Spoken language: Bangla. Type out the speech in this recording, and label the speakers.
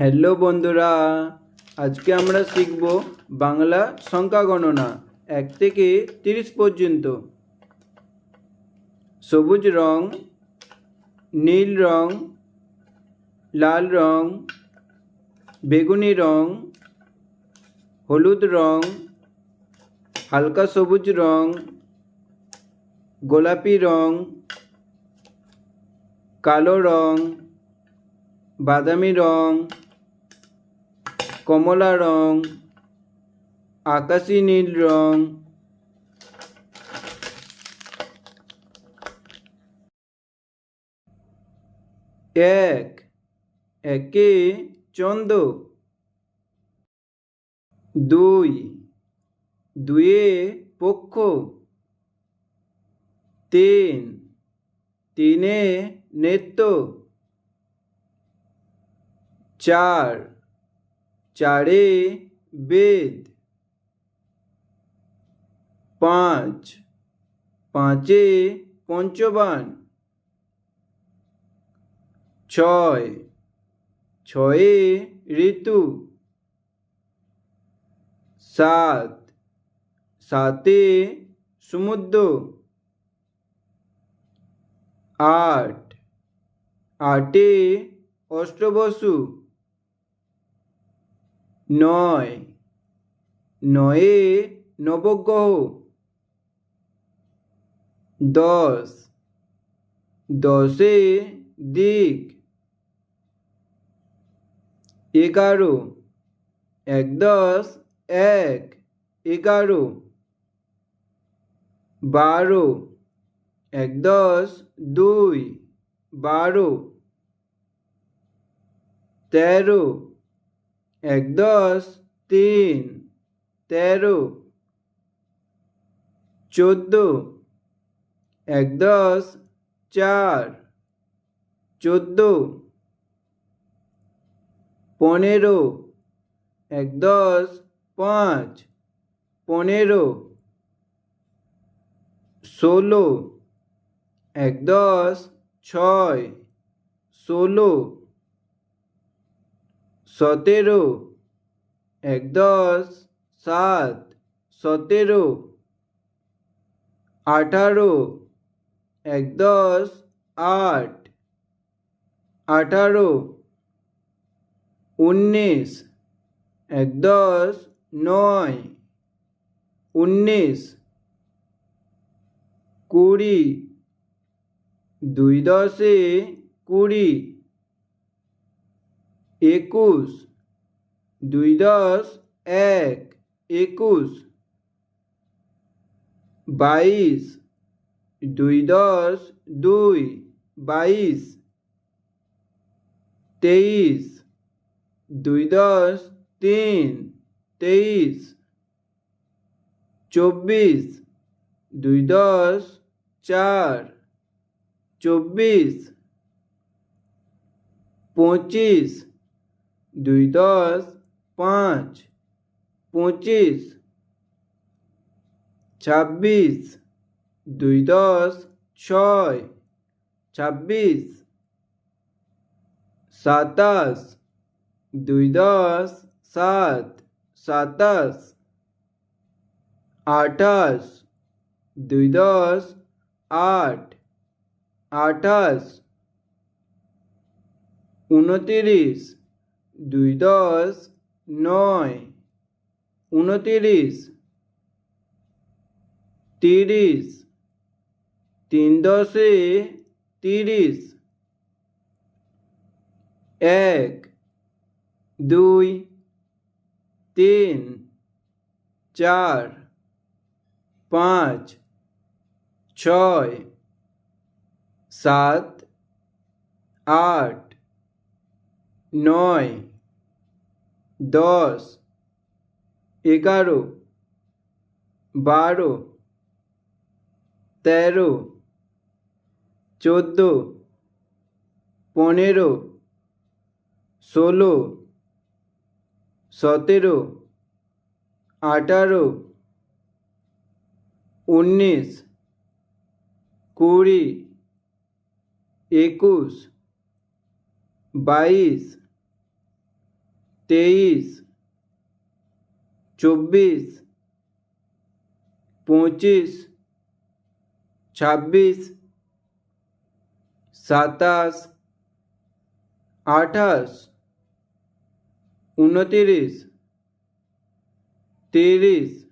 Speaker 1: হ্যালো বন্ধুরা, আজকে আমরা শিখব বাংলা সংখ্যা গণনা 1 থেকে 30 পর্যন্ত। সবুজ রং, নীল রং, লাল রং, বেগুনি রং, হলুদ রং, হালকা সবুজ রং, গোলাপি রং, কালো রং, বাদামি রং, কমলা রং, আকাশি নীল রং। একে চন্দ্র। 2 দুয়ে পক্ষ। 3 নেত্র। 4 বেদ। 5 পঞ্চবান। 6 ঋতু। 7 সমুদ্র। 8 অষ্টবসু। 9 নবগ্রহ। 10 দিক। 11 10 11। 12 10 2 12। 13 10 3 13। 14 10 4 14। 15 10 5 15। 16 10 6 16। 17 10 7 17। 18 10 8 18। 19 10 9 19। 20 2 10 20। 21 2 10 1 21। 22 2 10 2 22। 23 2 10 3 23। 24 2 10 4 24। 25 2 10 5 25। 26 2 10 6 26। 27 2 10 7 27। 28 2 10 8 28। 29 2 10 9 29। 30 3 10 30। 1 2 3 4 5 6 7 8 9 10 11 12 13 14 15 16 17 18 19 20 21 22 23, 24, 25, 26, 27, 28, 29, 30,